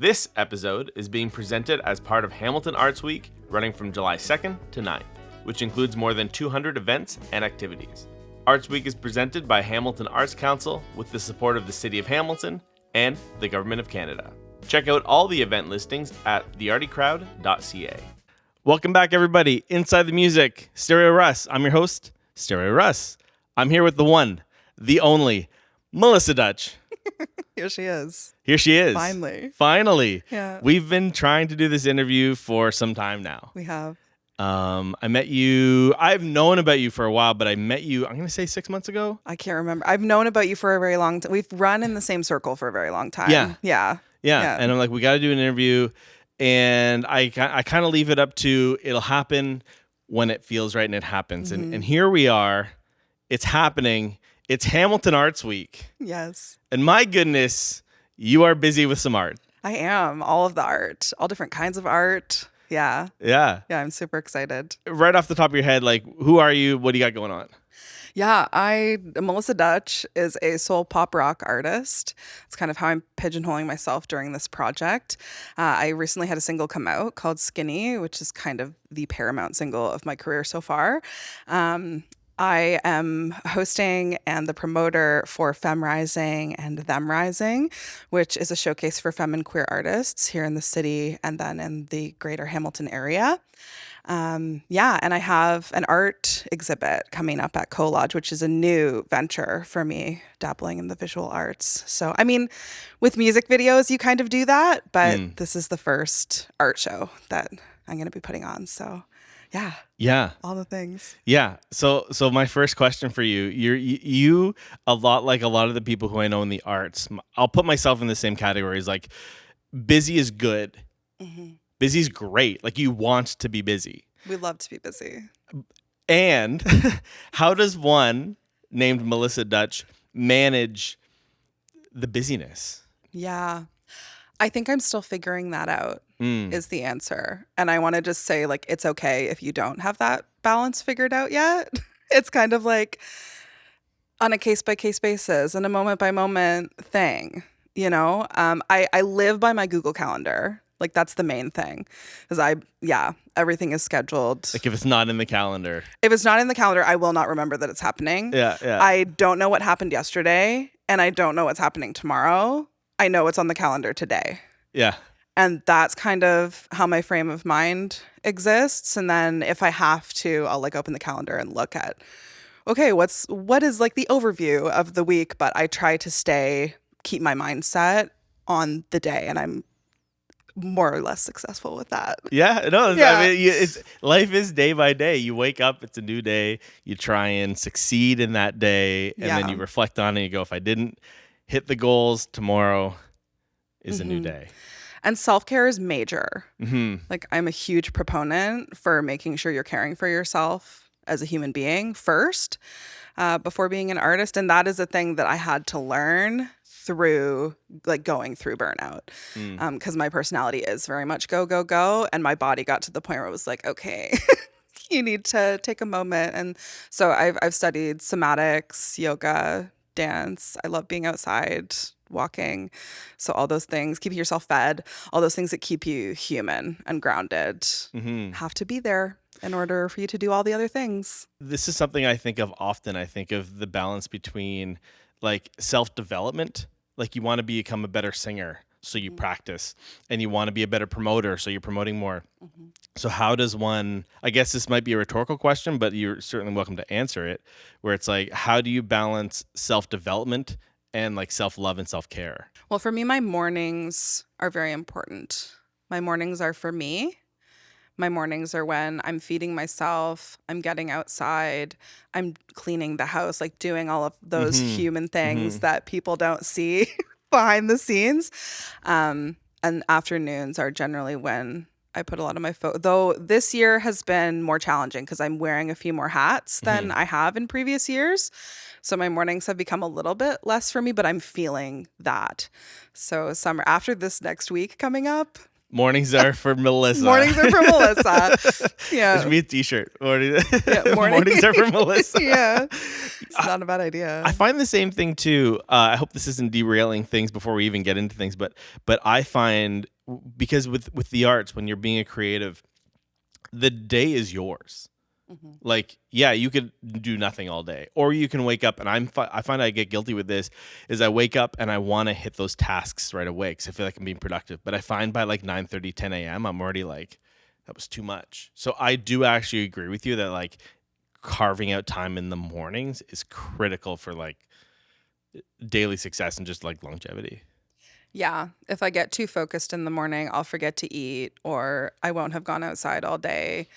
This episode is being presented as part of Hamilton Arts Week, running from July 2nd to 9th, which includes more than 200 events and activities. Arts Week is presented by Hamilton Arts Council with the support of the City of Hamilton and the Government of Canada. Check out all the event listings at theartycrowd.ca. Welcome back, everybody. Inside the Music, StereoRuss. I'm your host, StereoRuss. I'm here with the one, the only, Melissa Dutch. Here she is. Here she is. Finally. Yeah. We've been trying to do this interview for some time now. We have. I met you, I've known about you for a while, but I met you, I'm going to say 6 months ago. I can't remember. I've known about you for a very long time. We've run in the same circle for a very long time. Yeah. And I'm like, we got to do an interview. And I kind of leave it up to, it'll happen when it feels right and it happens. Mm-hmm. And here we are. It's happening. It's Hamilton Arts Week. Yes. And my goodness, you are busy with some art. I am. All of the art. All different kinds of art. Yeah. Yeah. Yeah, I'm super excited. Right off the top of your head, like, who are you? What do you got going on? Yeah, Melissa Dutch is a soul pop rock artist. It's kind of how I'm pigeonholing myself during this project. I recently had a single come out called Skinny, which is kind of the paramount single of my career so far. I am hosting and the promoter for Femme Rising and Them Rising, which is a showcase for femme and queer artists here in the city and then in the greater Hamilton area. And I have an art exhibit coming up at Collage, which is a new venture for me, dabbling in the visual arts. So, I mean, with music videos, you kind of do that, but this is the first art show that I'm going to be putting on. So, yeah, all the things. Yeah. So my first question for you, you a lot like a lot of the people who I know in the arts. I'll put myself in the same categories. Like, busy is good. Mm-hmm. Busy is great. Like, you want to be busy. We love to be busy. And how does one named Melissa Dutch manage the busyness? Yeah. I think I'm still figuring that out is the answer. And I want to just say, like, it's okay if you don't have that balance figured out yet. It's kind of like on a case-by-case basis and a moment-by-moment thing, you know? I live by my Google Calendar. Like, that's the main thing. Because everything is scheduled. Like, if it's not in the calendar. If it's not in the calendar, I will not remember that it's happening. Yeah. I don't know what happened yesterday, and I don't know what's happening tomorrow. I know it's on the calendar today. Yeah. And that's kind of how my frame of mind exists. And then if I have to, I'll like open the calendar and look at, okay, what is like the overview of the week? But I try to keep my mindset on the day, and I'm more or less successful with that. Yeah, no, yeah. I mean, life is day by day. You wake up, it's a new day. You try and succeed in that day, and then you reflect on it. And you go, if I didn't hit the goals, tomorrow is a new day. And self-care is major. Mm-hmm. Like, I'm a huge proponent for making sure you're caring for yourself as a human being first, before being an artist. And that is a thing that I had to learn through, like, going through burnout. Because my personality is very much go, go, go. And my body got to the point where it was like, okay, you need to take a moment. And so I've studied somatics, yoga, dance. I love being outside, walking. So all those things, keeping yourself fed, all those things that keep you human and grounded have to be there in order for you to do all the other things. This is something I think of often. I think of the balance between, like, self-development. Like, you want to become a better singer, so you practice, and you want to be a better promoter, so you're promoting more. So how does one, I guess this might be a rhetorical question, but you're certainly welcome to answer it, where it's like, how do you balance self-development and, like, self-love and self-care? Well, for me, my mornings are very important. My mornings are for me. My mornings are when I'm feeding myself, I'm getting outside, I'm cleaning the house, like doing all of those human things that people don't see behind the scenes. And afternoons are generally when I put a lot of my though this year has been more challenging because I'm wearing a few more hats than I have in previous years. So my mornings have become a little bit less for me, but I'm feeling that. So after this next week coming up, Mornings are for Melissa. Mornings are for Melissa. Yeah. There should be a t-shirt. Yeah, Mornings are for Melissa. Yeah. It's not a bad idea. I find the same thing too. I hope this isn't derailing things before we even get into things, but I find, because with the arts, when you're being a creative, the day is yours. Mm-hmm. Like, yeah, you could do nothing all day, or you can wake up, and I find I get guilty with this, is I wake up and I want to hit those tasks right away because I feel like I'm being productive. But I find by like 9:30, 10 a.m., I'm already like, that was too much. So I do actually agree with you that like carving out time in the mornings is critical for like daily success and just like longevity. Yeah. If I get too focused in the morning, I'll forget to eat, or I won't have gone outside all day.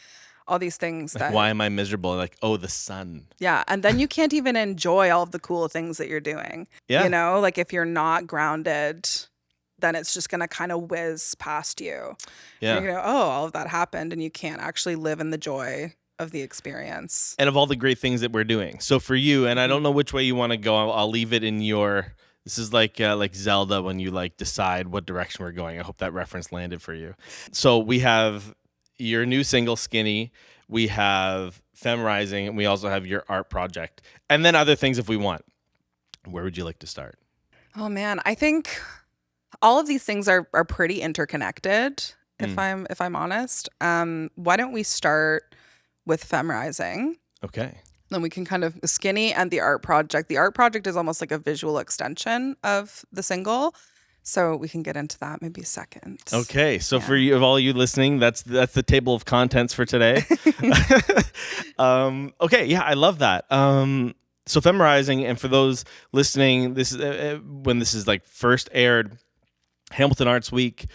All these things like, why am I miserable? Like, oh, the sun. Yeah. And then you can't even enjoy all of the cool things that you're doing. Yeah. You know, like if you're not grounded, then it's just going to kind of whiz past you. Yeah. And you're going to, oh, all of that happened, and you can't actually live in the joy of the experience. And of all the great things that we're doing. So for you, and I don't know which way you want to go, I'll leave it in your, this is like Zelda when you like decide what direction we're going. I hope that reference landed for you. So we have your new single, Skinny. We have Femme Rising, and we also have your art project. And then other things if we want. Where would you like to start? Oh, man. I think all of these things are pretty interconnected, if I'm honest. Why don't we start with Femme Rising? Okay. Then we can kind of Skinny and the art project. The art project is almost like a visual extension of the single. So we can get into that maybe second. Okay, so for you, of all you listening, that's the table of contents for today. Okay, yeah, I love that. So Femme Rising, and for those listening, this is when this is like first aired, Hamilton Arts Week,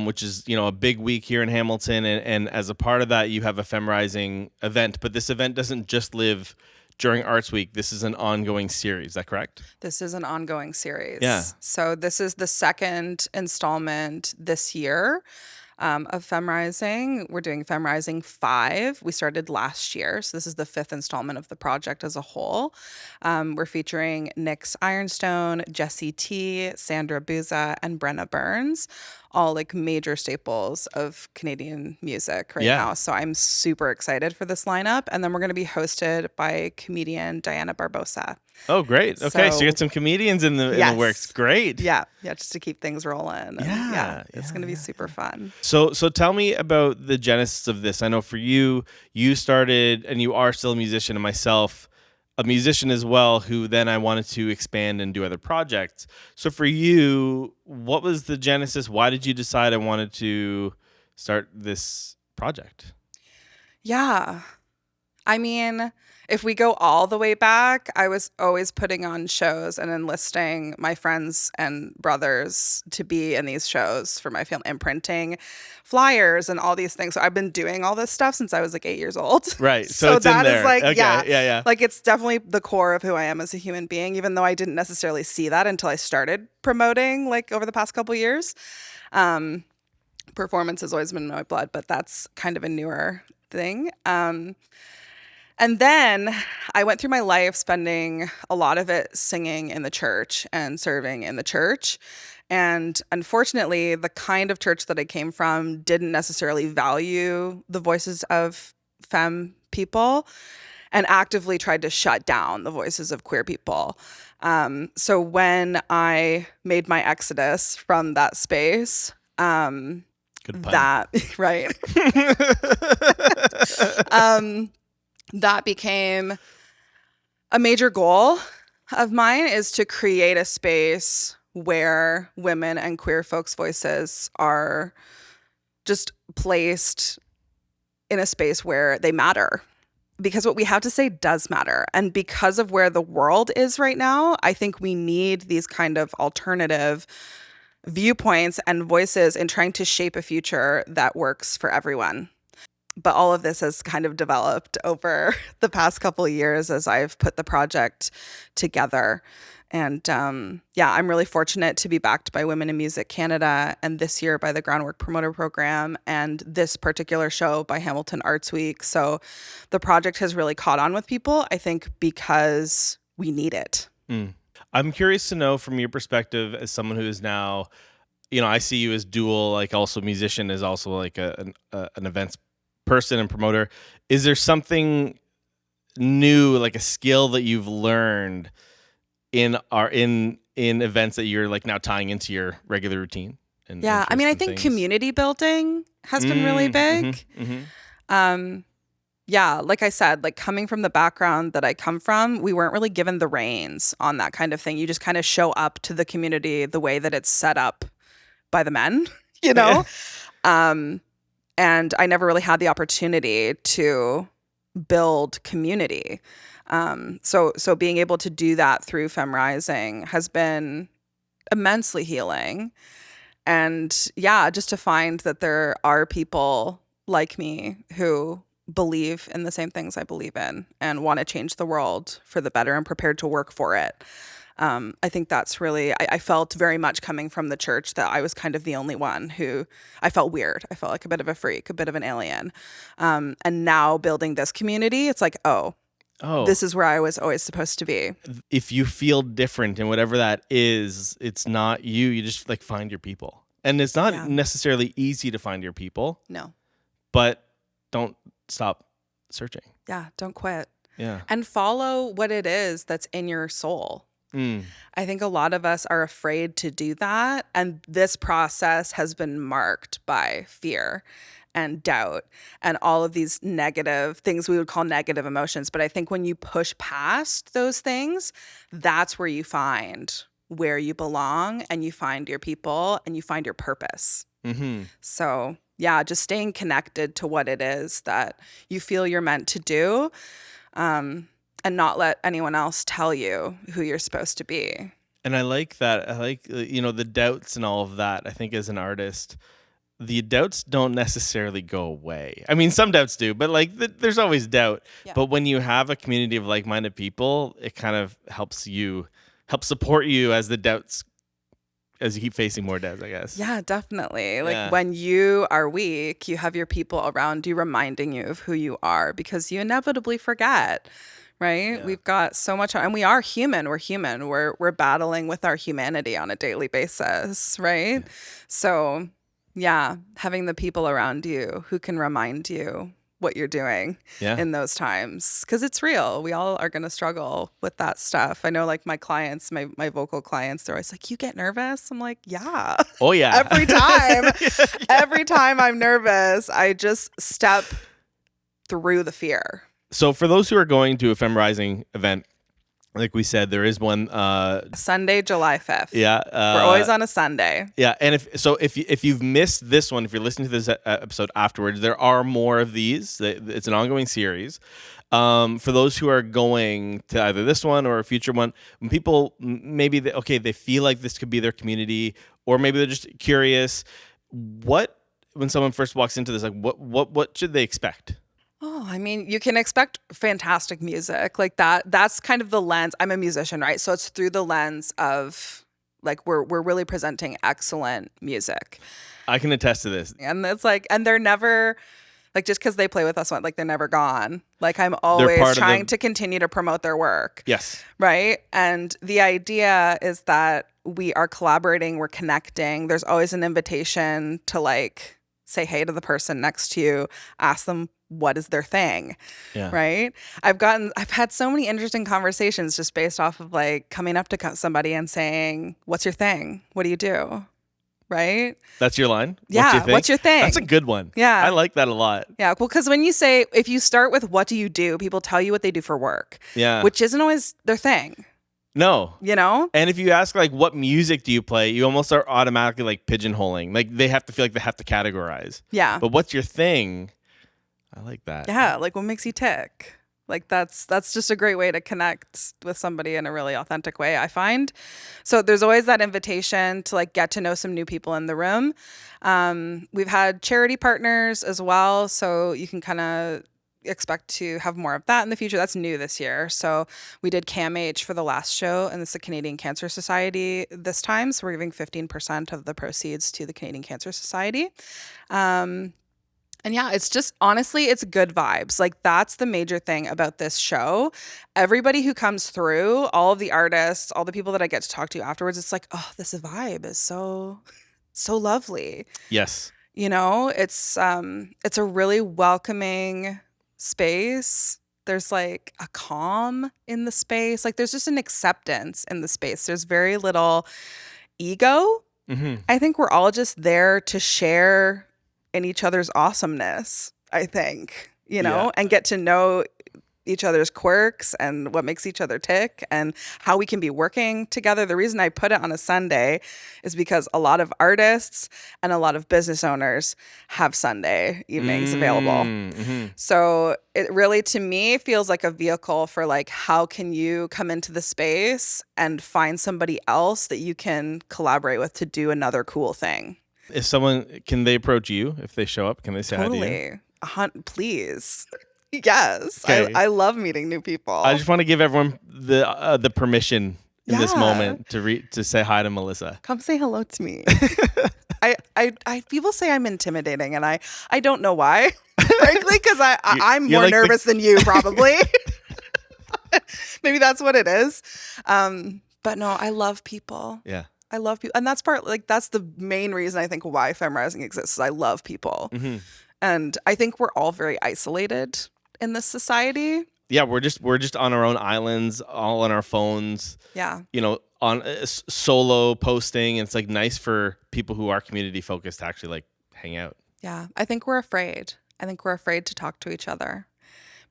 which is a big week here in Hamilton, and as a part of that, you have a Femme Rising event. But this event doesn't just live during Arts Week. This is an ongoing series. Is that correct? This is an ongoing series. Yeah. So this is the second installment this year of Femme Rising. We're doing Femme Rising 5. We started last year. So this is the 5th installment of the project as a whole. We're featuring Nyx Ironstone, Jessie T, Sandra Buza, and Brenna Burns. All like major staples of Canadian music right now. So I'm super excited for this lineup. And then we're going to be hosted by comedian Diana Barbosa. Oh, great. Okay, so you get some comedians in the works. Great. Yeah, just to keep things rolling. And it's going to be super fun. So tell me about the genesis of this. I know for you started, and you are still a musician, and myself, a musician as well, who then I wanted to expand and do other projects. So for you, what was the genesis? Why did you decide I wanted to start this project? Yeah. I mean, if we go all the way back, I was always putting on shows and enlisting my friends and brothers to be in these shows for my film, imprinting flyers and all these things. So I've been doing all this stuff since I was like 8 years old. Right. So it's that in there. Is like, okay. Yeah. Like it's definitely the core of who I am as a human being, even though I didn't necessarily see that until I started promoting like over the past couple years. Performance has always been in my blood, but that's kind of a newer thing. And then I went through my life spending a lot of it singing in the church and serving in the church. And unfortunately, the kind of church that I came from didn't necessarily value the voices of femme people and actively tried to shut down the voices of queer people. So when I made my exodus from that space, Good pun. Right. That became a major goal of mine, is to create a space where women and queer folks' voices are just placed in a space where they matter. Because what we have to say does matter. And because of where the world is right now, I think we need these kind of alternative viewpoints and voices in trying to shape a future that works for everyone. But all of this has kind of developed over the past couple of years as I've put the project together. And I'm really fortunate to be backed by Women in Music Canada, and this year by the Groundwork Promoter Program, and this particular show by Hamilton Arts Week. So the project has really caught on with people, I think, because we need it. I'm curious to know from your perspective as someone who is now I see you as dual, like also musician, as also like an events person and promoter. Is there something new, like a skill that you've learned in events that you're like now tying into your regular routine? And Yeah, I mean, I think community building has been really big. Yeah, like I said, like coming from the background that I come from, we weren't really given the reins on that kind of thing. You just kind of show up to the community the way that it's set up by the men, you know? And I never really had the opportunity to build community. So being able to do that through Femme Rising has been immensely healing. And yeah, just to find that there are people like me who believe in the same things I believe in and want to change the world for the better and prepared to work for it. I think that's really, I felt very much coming from the church that I was kind of the only one who, I felt weird. I felt like a bit of a freak, a bit of an alien. And now building this community, it's like, oh, this is where I was always supposed to be. If you feel different and whatever that is, it's not you. You just like find your people. And it's not necessarily easy to find your people. No. But don't stop searching. Yeah, don't quit. Yeah. And follow what it is that's in your soul. I think a lot of us are afraid to do that. And this process has been marked by fear and doubt and all of these negative things we would call negative emotions. But I think when you push past those things, that's where you find where you belong and you find your people and you find your purpose. So yeah, just staying connected to what it is that you feel you're meant to do. And not let anyone else tell you who you're supposed to be. And I like that. I like, the doubts and all of that. I think as an artist, the doubts don't necessarily go away. I mean, some doubts do, but like there's always doubt. Yeah. But when you have a community of like-minded people, it kind of helps support you as the doubts, as you keep facing more doubts, I guess. Yeah, definitely. Like when you are weak, you have your people around you reminding you of who you are because you inevitably forget. Right? Yeah. We've got so much, and we are human. We're human. We're battling with our humanity on a daily basis, right? Yeah. So, yeah, having the people around you who can remind you what you're doing in those times, because it's real. We all are going to struggle with that stuff. I know, like my clients, my vocal clients, they're always like, "You get nervous?" I'm like, "Yeah." Oh yeah. Every time, every time I'm nervous, I just step through the fear. So for those who are going to a Femme Rising event, like we said, there is one Sunday, July 5th. Yeah. We're always on a Sunday. Yeah. And if you've missed this one, if you're listening to this episode afterwards, there are more of these. It's an ongoing series. For those who are going to either this one or a future one, when people maybe they feel like this could be their community, or maybe they're just curious, when someone first walks into this, like what should they expect? Oh, I mean, you can expect fantastic music like that. That's kind of the lens. I'm a musician, right? So it's through the lens of like we're really presenting excellent music. I can attest to this. And it's like, and they're never like, just because they play with us, like they're never gone. Like I'm always trying to continue to promote their work. Yes. Right. And the idea is that we are collaborating, we're connecting. There's always an invitation to like say hey to the person next to you, ask them what is their thing, right? I've had so many interesting conversations just based off of like coming up to somebody and saying, what's your thing? What do you do? Right? That's your line? Yeah. What's your thing? That's a good one. Yeah. I like that a lot. Yeah. Well, because when you say, if you start with what do you do, people tell you what they do for work. Yeah. Which isn't always their thing. No. You know? And if you ask like what music do you play, you almost are automatically like pigeonholing. Like they have to feel like they have to categorize. Yeah. But what's your thing? I like that. Yeah, like what makes you tick? Like that's just a great way to connect with somebody in a really authentic way, I find. So there's always that invitation to like get to know some new people in the room. We've had charity partners as well, so you can kind of expect to have more of that in the future. That's new this year. So we did CAMH for the last show, and it's the Canadian Cancer Society this time. So we're giving 15% of the proceeds to the Canadian Cancer Society. And yeah, it's just, honestly, it's good vibes. Like that's the major thing about this show. Everybody who comes through, all of the artists, all the people that I get to talk to afterwards, it's like, oh, this vibe is so so lovely. Yes. You know, it's a really welcoming space. There's like a calm in the space. Like there's just an acceptance in the space. There's very little ego. Mm-hmm. I think we're all just there to share in each other's awesomeness, I think, you know, and get to know each other's quirks and what makes each other tick and how we can be working together. The reason I put it on a Sunday is because a lot of artists and a lot of business owners have Sunday evenings available. Mm-hmm. So it really, to me, feels like a vehicle for like, how can you come into the space and find somebody else that you can collaborate with to do another cool thing? If someone, can they approach you if they show up? Can they say hi to you? Please. Yes. Okay. I love meeting new people. I just want to give everyone the permission in this moment to say hi to Melissa. Come say hello to me. I people say I'm intimidating, and I don't know why, frankly, because I'm more like nervous than you probably. Maybe that's what it is. But no, I love people. Yeah. I love people. And that's that's the main reason I think why Femme Rising exists. Is I love people. Mm-hmm. And I think we're all very isolated in this society. Yeah, we're just on our own islands, all on our phones. Yeah. You know, on solo posting. And it's like nice for people who are community focused to actually like hang out. Yeah. I think we're afraid. I think we're afraid to talk to each other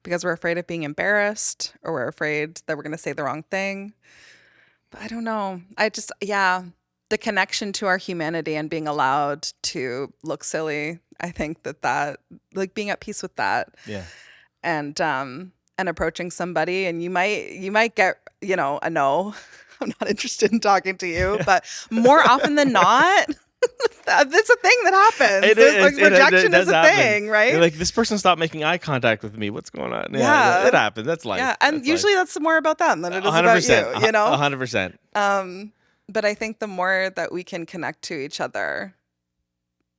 because we're afraid of being embarrassed, or we're afraid that we're going to say the wrong thing. But I don't know. The connection to our humanity and being allowed to look silly. I think that like being at peace with that. Yeah. And approaching somebody, and you might get, you know, a no. I'm not interested in talking to you, but more often than not, that's a thing that happens. Rejection is a thing, right? You're like, this person stopped making eye contact with me. What's going on? Yeah, it happens. That's life. Yeah, and usually that's more about them than it is 100%, about you. You know, 100%. But I think the more that we can connect to each other,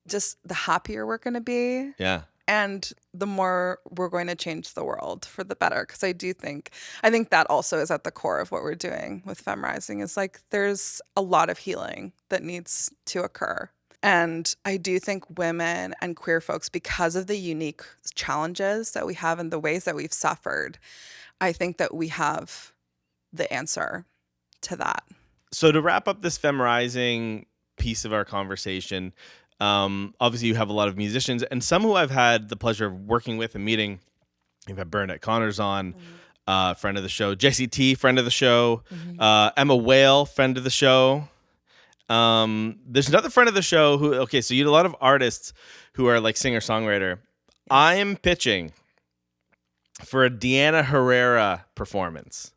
just the happier we're going to be. Yeah. And the more we're going to change the world for the better. Because I think that also is at the core of what we're doing with Femme Rising, is like there's a lot of healing that needs to occur. And I do think women and queer folks, because of the unique challenges that we have and the ways that we've suffered, I think that we have the answer to that. So to wrap up this Femme Rising piece of our conversation, obviously you have a lot of musicians and some who I've had the pleasure of working with and meeting. You've had Bernadette Connors on, friend of the show. Jessie T, friend of the show. Emma Whale, friend of the show. There's another friend of the show who, so you had a lot of artists who are like singer-songwriter. Yes. I am pitching for a Deanna Herrera performance.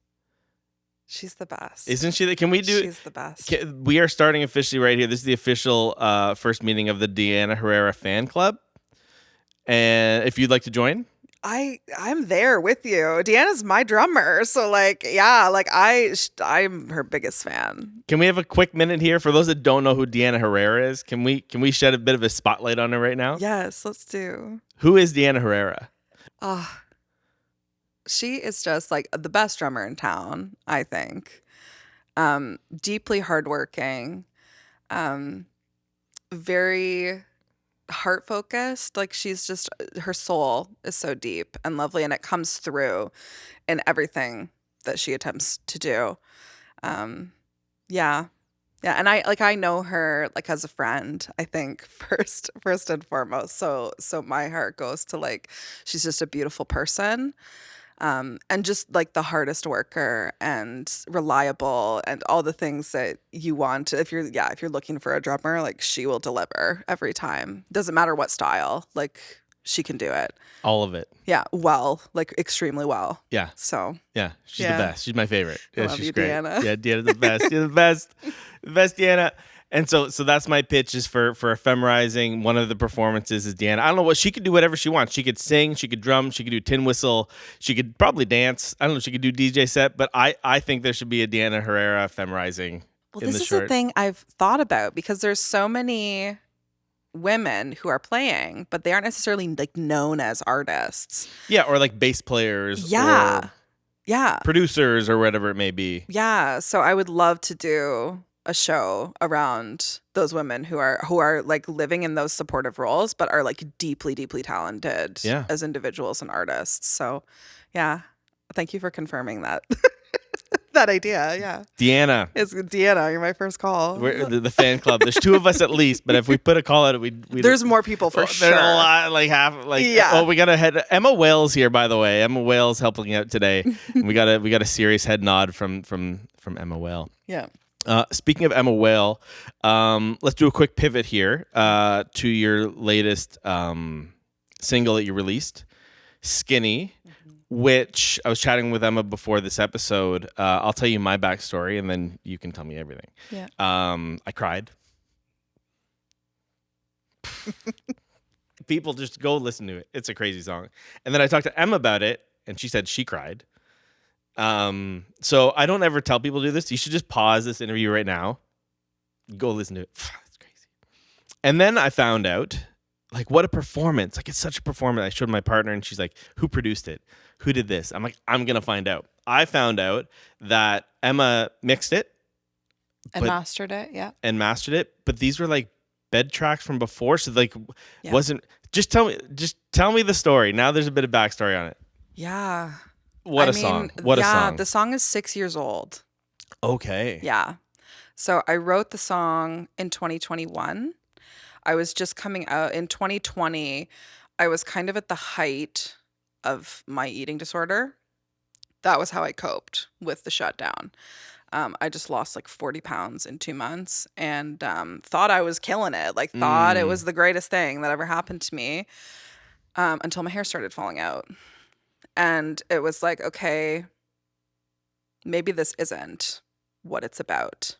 She's the best. Isn't she? Can we do? She's the best. We are starting officially right here. This is the official first meeting of the Deanna Herrera fan club. And if you'd like to join, I'm there with you. Deanna's my drummer, so I'm her biggest fan. Can we have a quick minute here for those that don't know who Deanna Herrera is? Can we shed a bit of a spotlight on her right now? Yes, let's do. Who is Deanna Herrera? She is just like the best drummer in town, I think. Deeply hardworking, very heart focused. Like she's just, her soul is so deep and lovely, and it comes through in everything that she attempts to do. Yeah. And I know her like as a friend, I think first and foremost. So my heart goes to like, she's just a beautiful person. And just like the hardest worker and reliable and all the things that you want. If you're looking for a drummer, like she will deliver every time. Doesn't matter what style, like she can do it. All of it. Yeah. Well, like extremely well. Yeah. So. Yeah. She's the best. She's my favorite. Yeah, love she's you, great. Deanna. Yeah. Deanna's the best. You're the best. The best, Deanna. And so that's my pitch is for a Femme Rising. One of the performances is Deanna. I don't know what she could do, whatever she wants. She could sing, she could drum, she could do tin whistle, she could probably dance. I don't know, she could do DJ set, but I think there should be a Deanna Herrera Femme Rising. Well, this is the thing I've thought about, because there's so many women who are playing, but they aren't necessarily like known as artists. Yeah, or like bass players. Yeah. Or producers or whatever it may be. Yeah. So I would love to do a show around those women who are like living in those supportive roles, but are like deeply, deeply talented Yeah. as individuals and artists. So, yeah, thank you for confirming that that idea. Yeah, Deanna, it's Deanna. You're my first call. we're the fan club. There's two of us at least, but if we put a call out, we There's more people for there's sure. a lot, like half, like Yeah. Oh, we gotta head. Emma Wales here, by the way. Emma Wales helping out today. we got a serious head nod from Emma Whale. Yeah. Speaking of Emma Whale, let's do a quick pivot here to your latest single that you released, Skinny, which I was chatting with Emma before this episode. I'll tell you my backstory, and then you can tell me everything. Yeah. I cried. People just go listen to it. It's a crazy song. And then I talked to Emma about it, and she said she cried. So I don't ever tell people to do this. You should just pause this interview right now. Go listen to it. It's crazy. And then I found out, like, what a performance. Like, it's such a performance. I showed my partner, and she's like, who produced it? Who did this? I'm like, I'm going to find out. I found out that Emma mixed it. And mastered it, yeah. And mastered it. But these were, like, bed tracks from before. So, like, wasn't... Just tell me the story. Now there's a bit of backstory on it. Yeah. What a song. What a song. The song is 6 years old. Okay. Yeah. So I wrote the song in 2021. I was just coming out in 2020. I was kind of at the height of my eating disorder. That was how I coped with the shutdown. I just lost like 40 pounds in 2 months and thought I was killing it. Like thought it was the greatest thing that ever happened to me until my hair started falling out. And it was like, okay, maybe this isn't what it's about.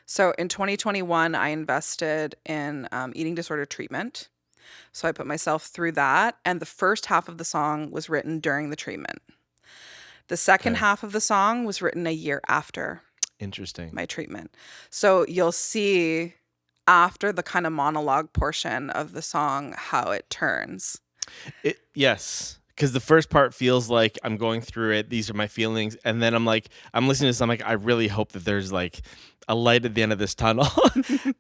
So in 2021, I invested in eating disorder treatment. So I put myself through that. And the first half of the song was written during the treatment. The second half of the song was written a year after my treatment. So you'll see after the kind of monologue portion of the song how it turns. Yes. Because the first part feels like I'm going through it. These are my feelings. And then I'm listening to this. I'm like, I really hope that there's like a light at the end of this tunnel.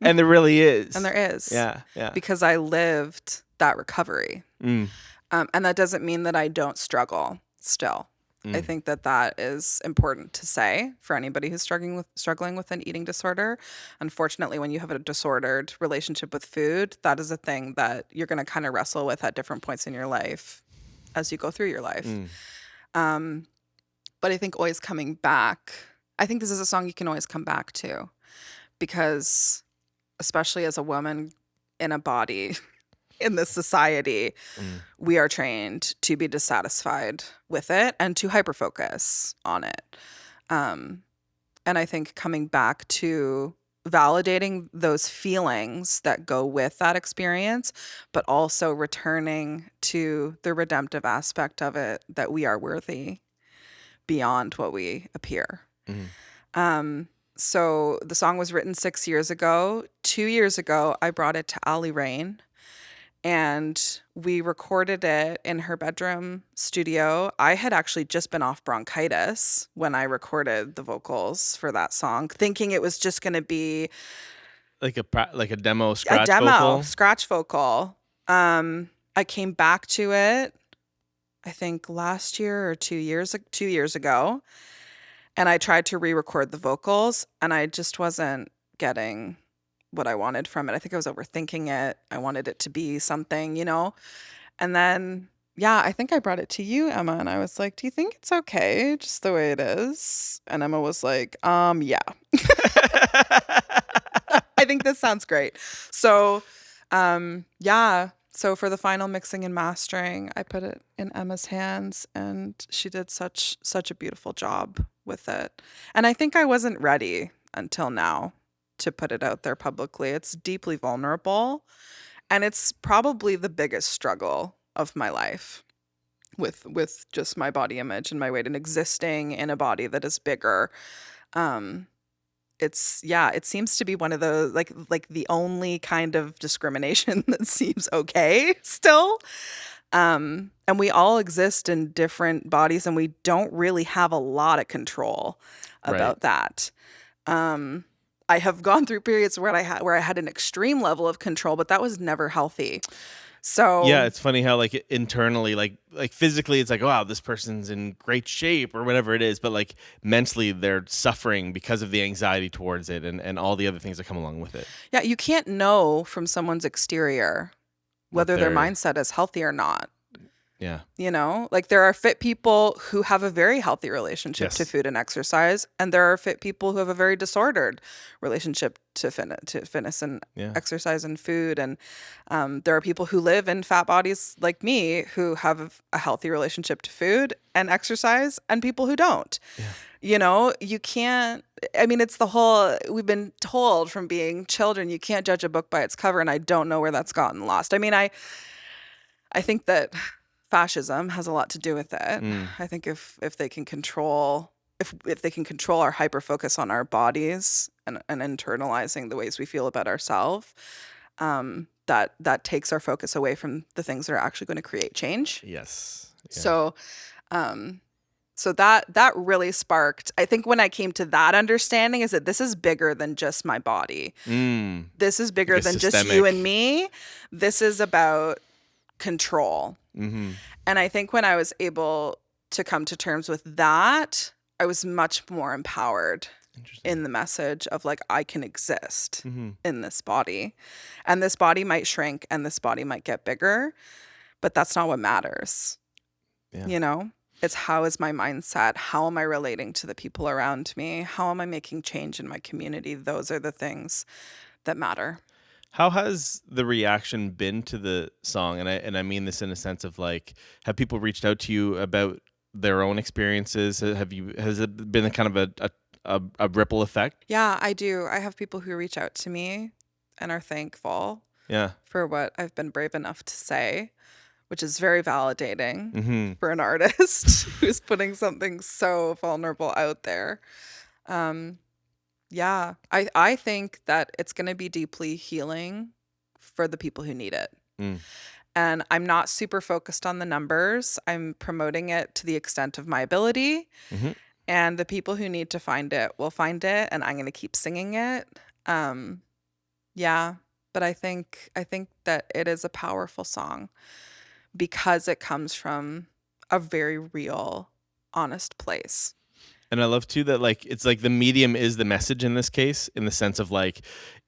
And there really is. And there is. Yeah. Because I lived that recovery. And that doesn't mean that I don't struggle still. I think that is important to say for anybody who's struggling with an eating disorder. Unfortunately, when you have a disordered relationship with food, that is a thing that you're going to kind of wrestle with at different points in your life as you go through your life. But I think always coming back, I think this is a song you can always come back to because especially as a woman in a body in this society, we are trained to be dissatisfied with it and to hyperfocus on it. And I think coming back to validating those feelings that go with that experience, but also returning to the redemptive aspect of it, that we are worthy beyond what we appear. So the song was written 6 years ago. 2 years ago, I brought it to Ali Rain. And we recorded it in her bedroom studio. I had actually just been off bronchitis when I recorded the vocals for that song, thinking it was just going to be like a demo scratch vocal. I came back to it, I think last year or 2 years ago, and I tried to re-record the vocals, and I just wasn't getting what I wanted from it. I think I was overthinking it. I wanted it to be something, And then, I think I brought it to you, Emma, and I was like, do you think it's okay just the way it is? And Emma was like, yeah. I think this sounds great. So, So for the final mixing and mastering, I put it in Emma's hands, and she did such a beautiful job with it. And I think I wasn't ready until now to put it out there publicly. It's deeply vulnerable, and it's probably the biggest struggle of my life with just my body image and my weight and existing in a body that is bigger. It seems to be one of those like the only kind of discrimination that seems okay still. And we all exist in different bodies, and we don't really have a lot of control about that. I have gone through periods where I had an extreme level of control, but that was never healthy. So Yeah, it's funny how like internally, like physically, it's like, wow, this person's in great shape or whatever it is, but like mentally, they're suffering because of the anxiety towards it and all the other things that come along with it. yeah, you can't know from someone's exterior What whether their they're, mindset is healthy or not. yeah, Like there are fit people who have a very healthy relationship to yes, food and exercise, and there are fit people who have a very disordered relationship to fitness and yeah, exercise and food. And there are people who live in fat bodies like me who have a healthy relationship to food and exercise, and people who don't. yeah, You can't, I mean, it's the whole, we've been told from being children, you can't judge a book by its cover, and I don't know where that's gotten lost. I mean, I think that fascism has a lot to do with it. mm, I think if they can control if they can control our hyper focus on our bodies and internalizing the ways we feel about ourselves, that takes our focus away from the things that are actually going to create change. yes, yeah, So um, so that really sparked. I think when I came to that understanding is that this is bigger than just my body. This is bigger like a than just you and systemic, me. This is about control. mm-hmm. And I think when I was able to come to terms with that, I was much more empowered Interesting, in the message of like, I can exist mm-hmm. in this body. And this body might shrink and this body might get bigger, but that's not what matters. Yeah. It's how is my mindset? How am I relating to the people around me? How am I making change in my community? Those are the things that matter. How has the reaction been to the song? And I mean this in a sense of like, have people reached out to you about their own experiences? Has it been a kind of a ripple effect? Yeah, I do. I have people who reach out to me and are thankful Yeah. for what I've been brave enough to say, which is very validating Mm-hmm. for an artist who's putting something so vulnerable out there. Um, yeah, I think that it's going to be deeply healing for the people who need it. Mm. And I'm not super focused on the numbers. I'm promoting it to the extent of my ability. Mm-hmm. And the people who need to find it will find it. And I'm going to keep singing it. Yeah, but I think that it is a powerful song because it comes from a very real, honest place. And I love too that like it's like the medium is the message in this case, in the sense of like,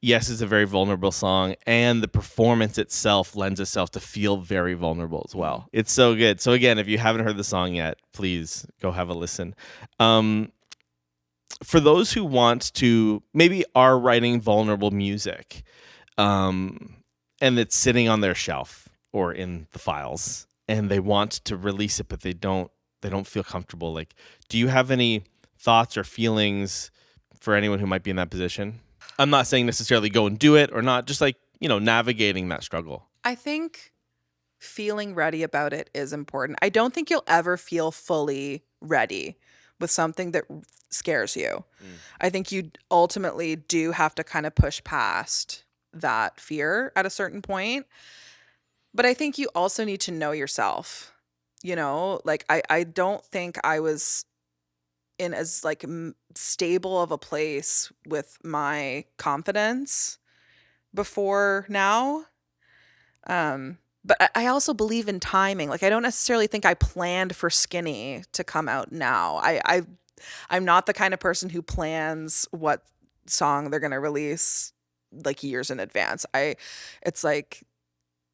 yes, it's a very vulnerable song, and the performance itself lends itself to feel very vulnerable as well. It's so good. So again, if you haven't heard the song yet, please go have a listen. For those who want to maybe are writing vulnerable music, and it's sitting on their shelf or in the files, and they want to release it, but they don't feel comfortable. Like, do you have any thoughts or feelings for anyone who might be in that position? I'm not saying necessarily go and do it or not, just like, navigating that struggle. I think feeling ready about it is important. I don't think you'll ever feel fully ready with something that scares you. I think you ultimately do have to kind of push past that fear at a certain point. But I think you also need to know yourself. Like I don't think I was in as like stable of a place with my confidence before now. But I also believe in timing. Like I don't necessarily think I planned for Skinny to come out now. I'm not the kind of person who plans what song they're gonna release like years in advance. It's like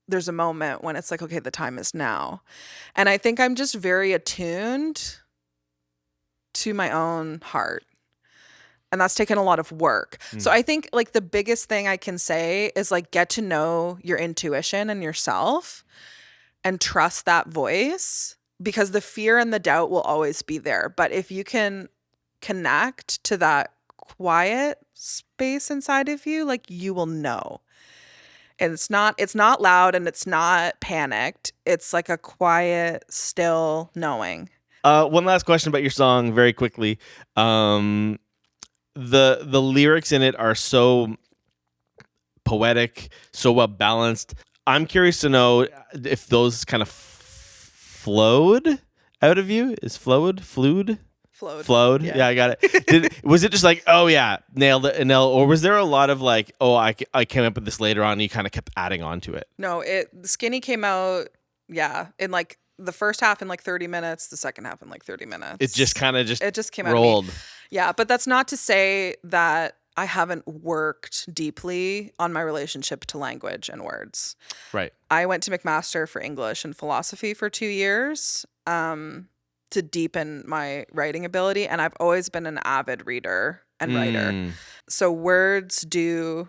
there's a moment when it's like, okay, the time is now. And I think I'm just very attuned to my own heart. And that's taken a lot of work. So I think like the biggest thing I can say is like get to know your intuition and yourself and trust that voice, because the fear and the doubt will always be there. But if you can connect to that quiet space inside of you, like you will know. And it's not loud and it's not panicked. It's like a quiet, still knowing. One last question about your song very quickly. The lyrics in it are so poetic, so well balanced. I'm curious to know if those kind of flowed out of you. Is flowed? Flowed. Yeah, I got it. Was it just like, oh yeah, nailed it, or was there a lot of like, oh, I came up with this later on, and you kind of kept adding on to it? No, Skinny came out, in like the first half in like 30 minutes, the second half in like 30 minutes. It just kind of it just came rolled. out of me. Yeah, but that's not to say that I haven't worked deeply on my relationship to language and words. Right. I went to McMaster for English and philosophy for 2 years to deepen my writing ability. And I've always been an avid reader and writer. So words do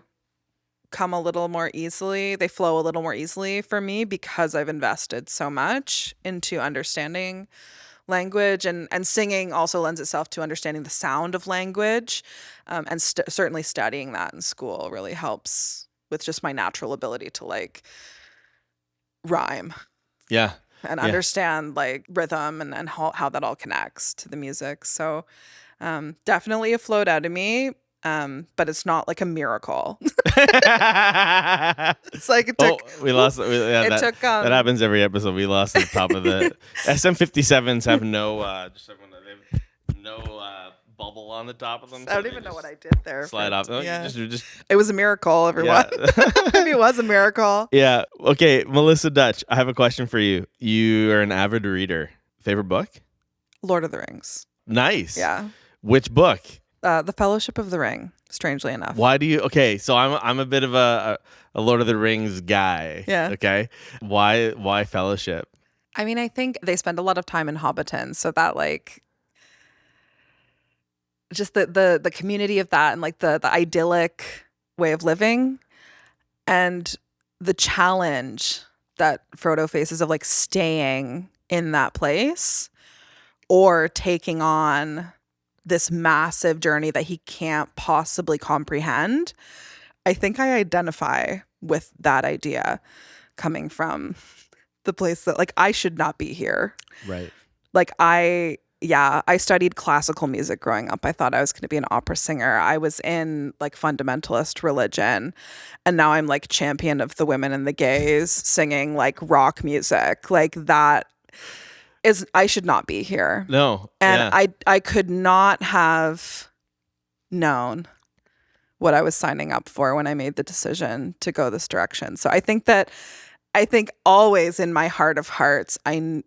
come a little more easily. They flow a little more easily for me because I've invested so much into understanding language, and singing also lends itself to understanding the sound of language, and certainly studying that in school really helps with just my natural ability to like rhyme and understand like rhythm and how that all connects to the music. So definitely it flowed out of me, but it's not like a miracle. It's like it took. We lost. That happens every episode. We lost the top of the SM57s have no bubble on the top of them. I don't even know what I did there. Slide off. Yeah. Just, it was a miracle, everyone. Yeah. Maybe it was a miracle. Yeah. Okay, Melissa Dutch, I have a question for you. You are an avid reader. Favorite book? Lord of the Rings. Nice. Yeah. Which book? The Fellowship of the Ring. Strangely enough. Why do you? Okay, so I'm a bit of a Lord of the Rings guy. Yeah. Okay. Why Fellowship? I mean, I think they spend a lot of time in Hobbiton, so that like just the community of that, and like the idyllic way of living, and the challenge that Frodo faces of like staying in that place or taking on this massive journey that he can't possibly comprehend. I think I identify with that idea coming from the place that like I should not be here. Right. Like I studied classical music growing up. I thought I was going to be an opera singer. I was in like fundamentalist religion, and now I'm like champion of the women and the gays singing like rock music. Like that is, I should not be here. No. And I could not have known what I was signing up for when I made the decision to go this direction. So I think always in my heart of hearts, I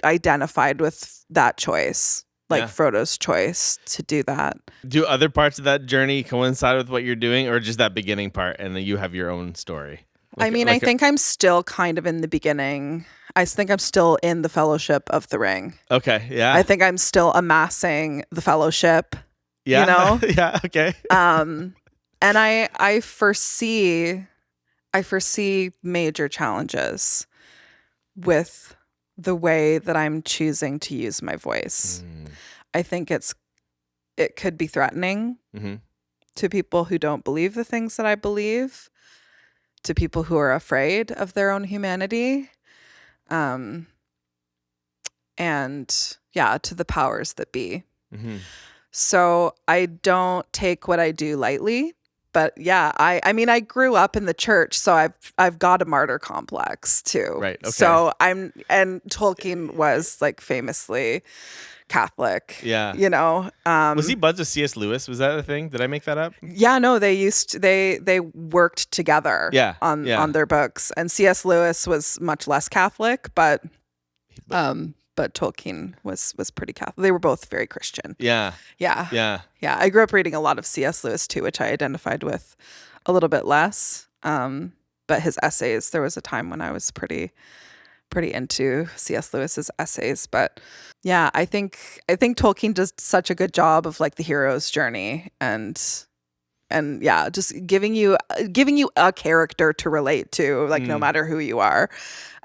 identified with that choice, like Frodo's choice to do that. Do other parts of that journey coincide with what you're doing, or just that beginning part, and then you have your own story? I think I'm still kind of in the beginning. I think I'm still in the Fellowship of the Ring. Okay, yeah. I think I'm still amassing the fellowship. Yeah. You know? Yeah, okay. And I foresee major challenges with the way that I'm choosing to use my voice. I think it could be threatening to people who don't believe the things that I believe, to people who are afraid of their own humanity, and to the powers that be. So I don't take what I do lightly. But yeah, I mean, I grew up in the church, so I've got a martyr complex too. Right. Okay. So and Tolkien was like famously Catholic. Yeah. You know. Was he buds with C.S. Lewis? Was that a thing? Did I make that up? Yeah. No. They worked together. Yeah. On their books, and C.S. Lewis was much less Catholic, but Tolkien was pretty Catholic. They were both very Christian. Yeah. Yeah. Yeah. Yeah. I grew up reading a lot of C.S. Lewis too, which I identified with a little bit less. But his essays, there was a time when I was pretty into C.S. Lewis's essays. But yeah, I think Tolkien does such a good job of like the hero's journey and yeah, just giving you a character to relate to, like no matter who you are,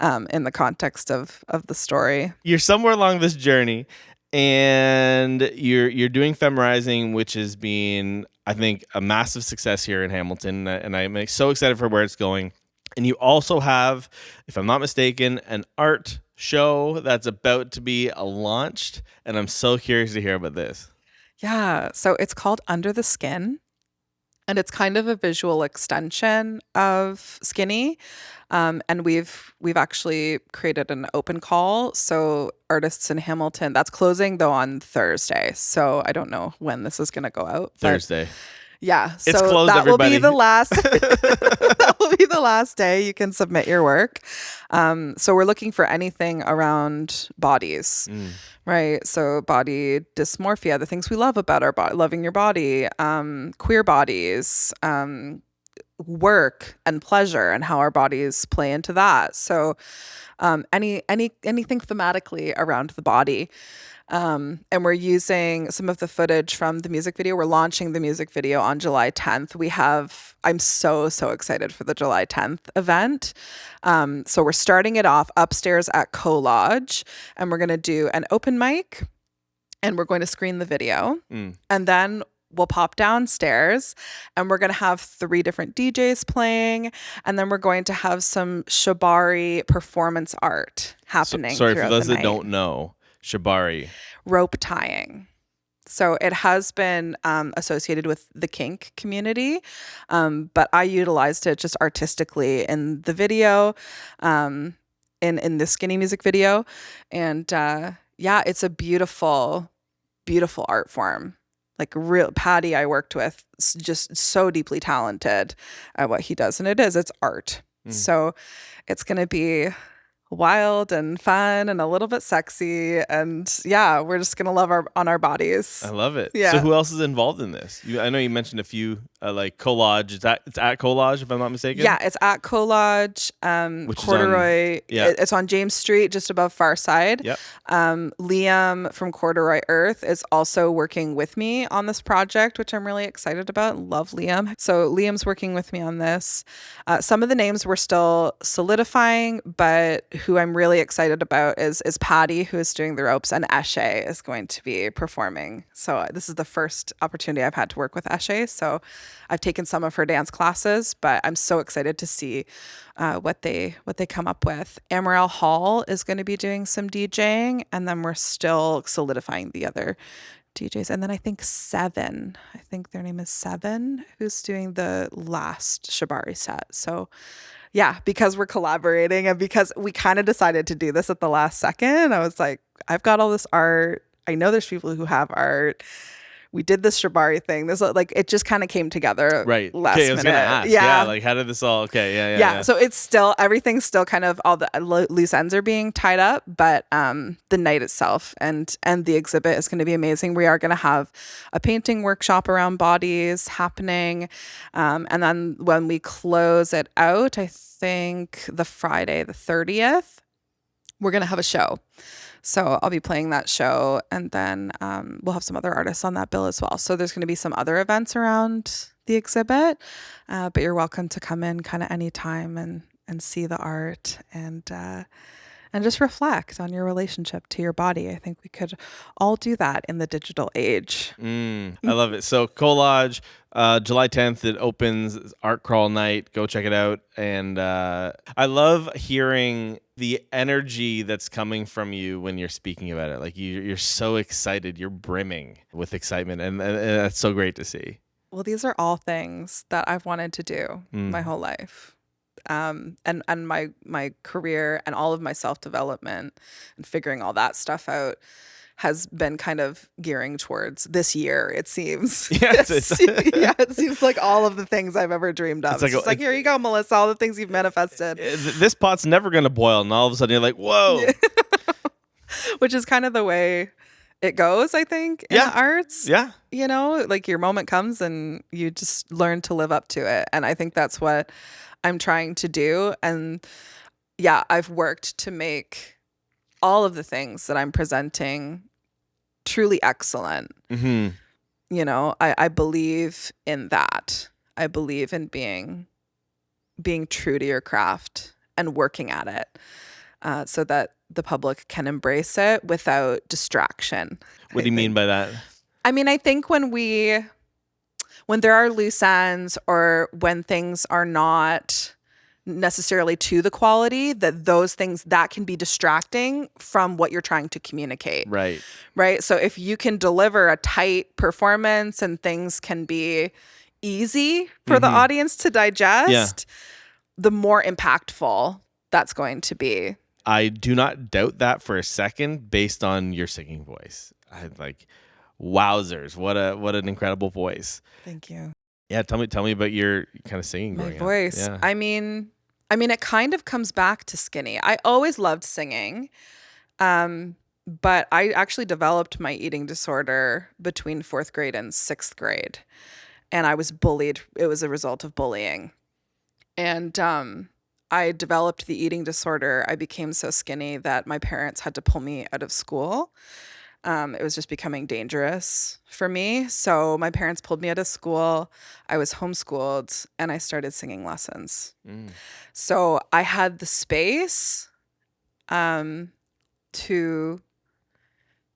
in the context of the story. You're somewhere along this journey, and you're doing Femme Rising, which has been, I think, a massive success here in Hamilton, and I'm so excited for where it's going. And you also have, if I'm not mistaken, an art show that's about to be launched, and I'm so curious to hear about this. Yeah, so it's called Under the Skin. And it's kind of a visual extension of Skinny. And we've actually created an open call. So artists in Hamilton, that's closing though on Thursday. So I don't know when this is going to go out. Thursday. Yeah. It's So closed, that will be everybody. the last that will be the last day you can submit your work. So we're looking for anything around bodies. Right. So body dysmorphia, the things we love about our body, loving your body, queer bodies, work and pleasure and how our bodies play into that. So anything thematically around the body. And we're using some of the footage from the music video. We're launching the music video on July 10th. I'm so excited for the July 10th event. So we're starting it off upstairs at Collage, and we're going to do an open mic, and we're going to screen the video. And then we'll pop downstairs, and we're going to have 3 different DJs playing, and then we're going to have some shibari performance art happening. Sorry, for those the that night. don't know, shibari. Rope tying. So it has been associated with the kink community, but I utilized it just artistically in the video, in the Skinny music video. And yeah, it's a beautiful, beautiful art form. Like Patty I worked with, just so deeply talented at what he does. And it's art. So it's going to be wild and fun and a little bit sexy, and yeah, we're just gonna love our bodies. I love it. Yeah. So who else is involved in this? I know you mentioned a few, like Collage. It's at Collage, if I'm not mistaken. Yeah, it's at Collage. Which Corduroy. is on, It's on James Street, just above Far Side. Yep. Liam from Corduroy Earth is also working with me on this project, which I'm really excited about. Love Liam. So Liam's working with me on this. Some of the names we're still solidifying, but who I'm really excited about is Patty, who is doing the ropes, and Eshe is going to be performing. So this is the first opportunity I've had to work with Eshe. So I've taken some of her dance classes, but I'm so excited to see what they come up with. Amaral Hall is going to be doing some DJing, and then we're still solidifying the other DJs. And then I think their name is Seven, who's doing the last Shibari set. So yeah, because we're collaborating and because we kind of decided to do this at the last second, I was like, I've got all this art. I know there's people who have art. We did this Shibari thing. This it just kind of came together right. last Okay, I was minute. gonna ask. Yeah, like how did this all? Okay, yeah. So it's still, everything's still kind of, all the loose ends are being tied up, but the night itself and the exhibit is going to be amazing. We are going to have a painting workshop around bodies happening, and then when we close it out, I think the Friday the 30th, we're going to have a show. So I'll be playing that show, and then we'll have some other artists on that bill as well. So there's going to be some other events around the exhibit, but you're welcome to come in kind of anytime and see the art and just reflect on your relationship to your body. I think we could all do that in the digital age. I love it. So Collage, July 10th, it opens, art crawl night. Go check it out. And I love hearing the energy that's coming from you when you're speaking about it. Like you're so excited, you're brimming with excitement, and that's so great to see. Well, these are all things that I've wanted to do my whole life. And my career and all of my self-development and figuring all that stuff out has been kind of gearing towards this year, it seems. Yes, it seems like all of the things I've ever dreamed of. It's like, here you go, Melissa, all the things you've manifested. This pot's never going to boil, and all of a sudden you're like, whoa. Which is kind of the way it goes, I think, in the arts. Yeah. You know, like your moment comes and you just learn to live up to it. And I think that's what I'm trying to do. And yeah, I've worked to make all of the things that I'm presenting truly excellent. Mm-hmm. You know, I believe in that. I believe in being true to your craft and working at it, so that the public can embrace it without distraction. What do you mean by that? I mean, I think when there are loose ends, or when things are not necessarily to the quality, that those things that can be distracting from what you're trying to communicate. Right. So if you can deliver a tight performance and things can be easy for the audience to digest, the more impactful that's going to be. I do not doubt that for a second based on your singing voice. I like, wowzers, what an incredible voice. Thank you. Yeah, tell me about your kind of singing My growing voice. up. Yeah. I mean, it kind of comes back to Skinny. I always loved singing. But I actually developed my eating disorder between 4th grade and 6th grade. And I was bullied. It was a result of bullying. And I developed the eating disorder. I became so skinny that my parents had to pull me out of school. It was just becoming dangerous for me. So my parents pulled me out of school. I was homeschooled and I started singing lessons. So I had the space to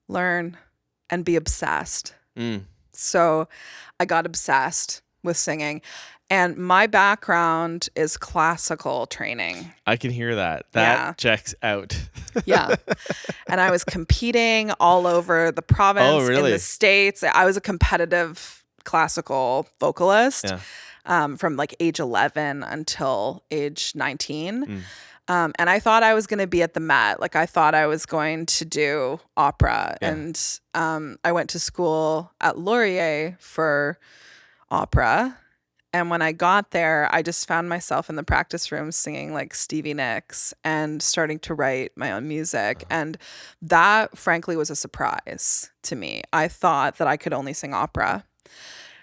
learn and be obsessed. So I got obsessed with singing. And my background is classical training. I can hear that. That checks out. Yeah. And I was competing all over the province, in the States. I was a competitive classical vocalist from like age 11 until age 19. And I thought I was going to be at the Met. Like I thought I was going to do opera. Yeah. And I went to school at Laurier for opera. And when I got there, I just found myself in the practice room singing like Stevie Nicks and starting to write my own music. And that, frankly, was a surprise to me. I thought that I could only sing opera.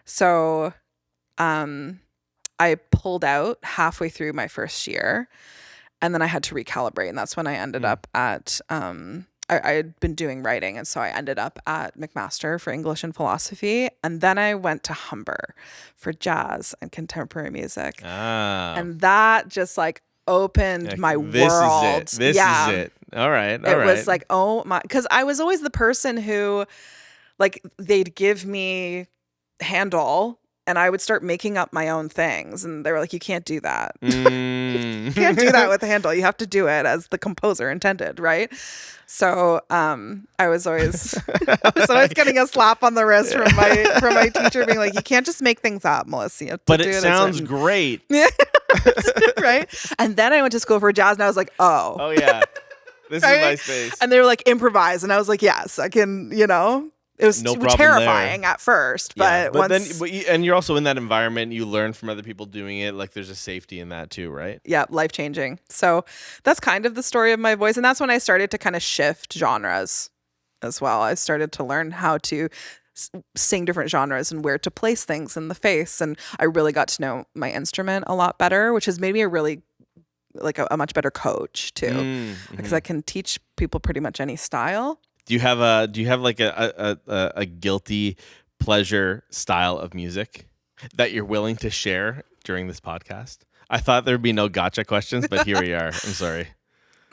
So I pulled out halfway through my first year. And then I had to recalibrate. And that's when I ended up at, I had been doing writing. And so I ended up at McMaster for English and philosophy. And then I went to Humber for jazz and contemporary music. And that just like opened my world. This is it. All right. It was like, oh my, because I was always the person who like they'd give me Handel and I would start making up my own things. And they were like, you can't do that. You can't do that with Handel. You have to do it as the composer intended, right? So I was always getting a slap on the wrist from my teacher being like, you can't just make things up, Melissa. But it sounds great. Right? And then I went to school for jazz and I was like, oh yeah. This is my space. And they were like, improvise. And I was like, yes, I can, It was terrifying at first, but then you're also in that environment. You learn from other people doing it. Like there's a safety in that too, right? Yeah, life changing. So that's kind of the story of my voice, and that's when I started to kind of shift genres as well. I started to learn how to sing different genres and where to place things in the face, and I really got to know my instrument a lot better, which has made me a much better coach too, because I can teach people pretty much any style. Do you have like a guilty pleasure style of music that you're willing to share during this podcast? I thought there'd be no gotcha questions, but here we are. I'm sorry.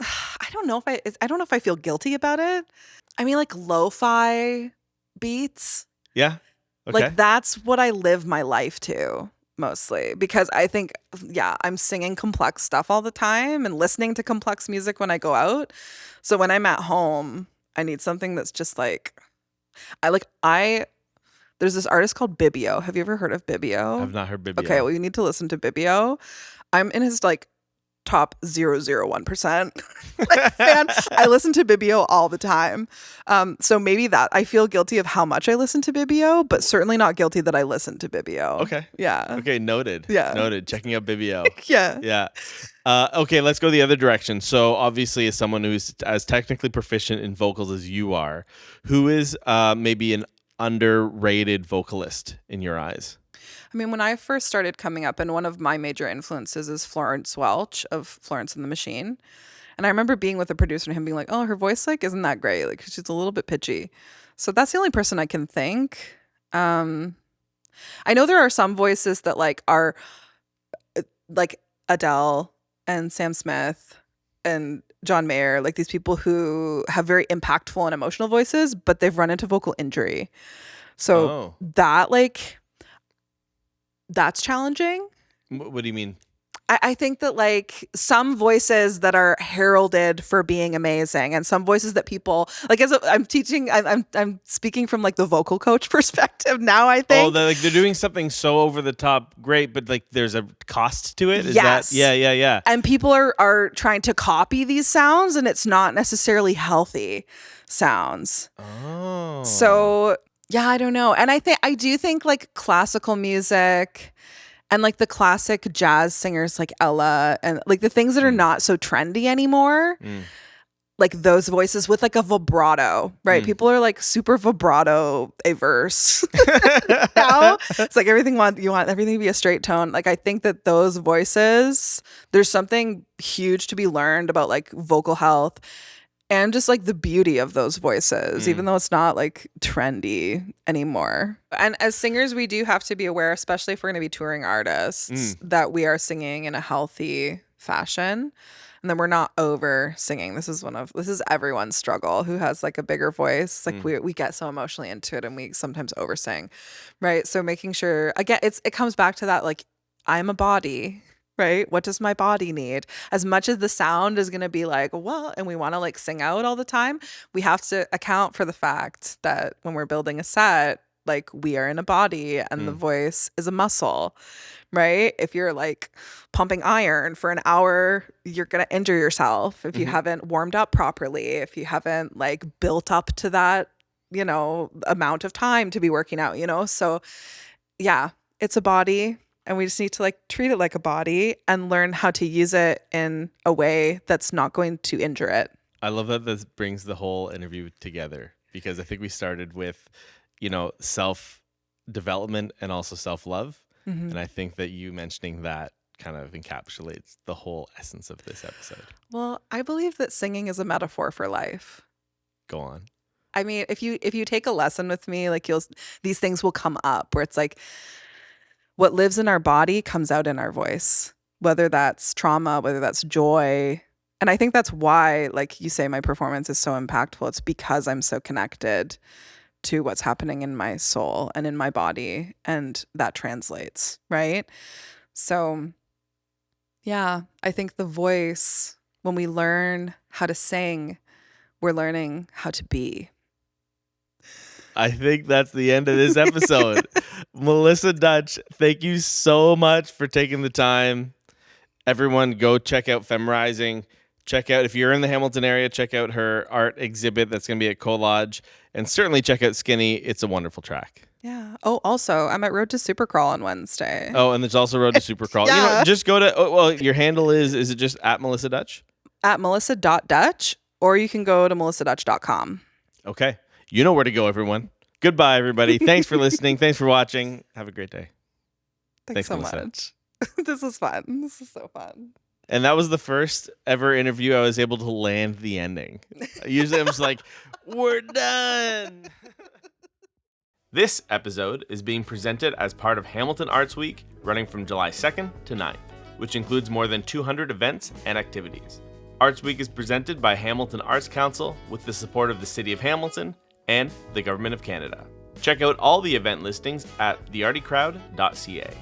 I don't know if I feel guilty about it. I mean, like lo-fi beats. Yeah. Okay. Like that's what I live my life to mostly, because I think, I'm singing complex stuff all the time and listening to complex music when I go out. So when I'm at home, I need something that's just like, there's this artist called Bibio. Have you ever heard of Bibio? I've not heard Bibio. Okay, well, you need to listen to Bibio. I'm in his like top 0.001% fan. I listen to Bibio all the time. So maybe that I feel guilty of how much I listen to Bibio, but certainly not guilty that I listen to Bibio. Okay. Yeah. Okay. Noted. Yeah. Noted. Checking out Bibio. Yeah. Yeah. Okay. Let's go the other direction. So obviously, as someone who's as technically proficient in vocals as you are, who is maybe an underrated vocalist in your eyes? I mean, when I first started coming up, and one of my major influences is Florence Welch of Florence and the Machine. And I remember being with a producer and him being like, oh, her voice like isn't that great. Like she's a little bit pitchy. So that's the only person I can think. I know there are some voices that like are like Adele and Sam Smith and John Mayer, like these people who have very impactful and emotional voices, but they've run into vocal injury. So that's challenging. What do you mean? I think that like some voices that are heralded for being amazing and some voices that people like I'm speaking from like the vocal coach perspective now, I think. They're doing something so over the top great, but like there's a cost to it. Is yes. that yeah. And people are trying to copy these sounds and it's not necessarily healthy sounds. Oh. So yeah, I don't know. And I do think like classical music and like the classic jazz singers like Ella and like the things that are not so trendy anymore, like those voices with like a vibrato, right? People are like super vibrato averse now. It's like you want everything to be a straight tone. Like I think that those voices, there's something huge to be learned about like vocal health and just like the beauty of those voices, even though it's not like trendy anymore. And as singers, we do have to be aware, especially if we're going to be touring artists, that we are singing in a healthy fashion and then we're not over singing. This is everyone's struggle who has like a bigger voice. Like we get so emotionally into it and we sometimes over sing, right? So making sure, again, it comes back to that, like I'm a body. Right? What does my body need? As much as the sound is going to be like, well, and we want to like sing out all the time, we have to account for the fact that when we're building a set, like we are in a body and the voice is a muscle, right? If you're like pumping iron for an hour, you're going to injure yourself if you haven't warmed up properly, if you haven't like built up to that, amount of time to be working out, So yeah, it's a body. And we just need to like treat it like a body and learn how to use it in a way that's not going to injure it. I love that this brings the whole interview together because I think we started with, self-development and also self-love. And I think that you mentioning that kind of encapsulates the whole essence of this episode. Well, I believe that singing is a metaphor for life. Go on. I mean, if you take a lesson with me, like these things will come up where it's like, what lives in our body comes out in our voice, whether that's trauma, whether that's joy. And I think that's why, like you say, my performance is so impactful. It's because I'm so connected to what's happening in my soul and in my body. And that translates, right? So, yeah, I think the voice, when we learn how to sing, we're learning how to be. I think that's the end of this episode. Melissa Dutch, thank you so much for taking the time. Everyone, go check out Femme Rising. Check out, if you're in the Hamilton area, check out her art exhibit that's going to be at Collage. And certainly check out Skinny. It's a wonderful track. Yeah. Oh, also, I'm at Road to Supercrawl on Wednesday. Oh, and there's also Road to Supercrawl. Just go to, your handle is it just at Melissa Dutch? At melissa.dutch, or you can go to melissadutch.com. Okay. You know where to go, everyone. Goodbye, everybody. Thanks for listening. Thanks for watching. Have a great day. Thanks so much. This is fun. This is so fun. And that was the first ever interview I was able to land the ending. Usually I'm just like, we're done. This episode is being presented as part of Hamilton Arts Week, running from July 2nd to 9th, which includes more than 200 events and activities. Arts Week is presented by Hamilton Arts Council with the support of the City of Hamilton and the Government of Canada. Check out all the event listings at theartycrowd.ca.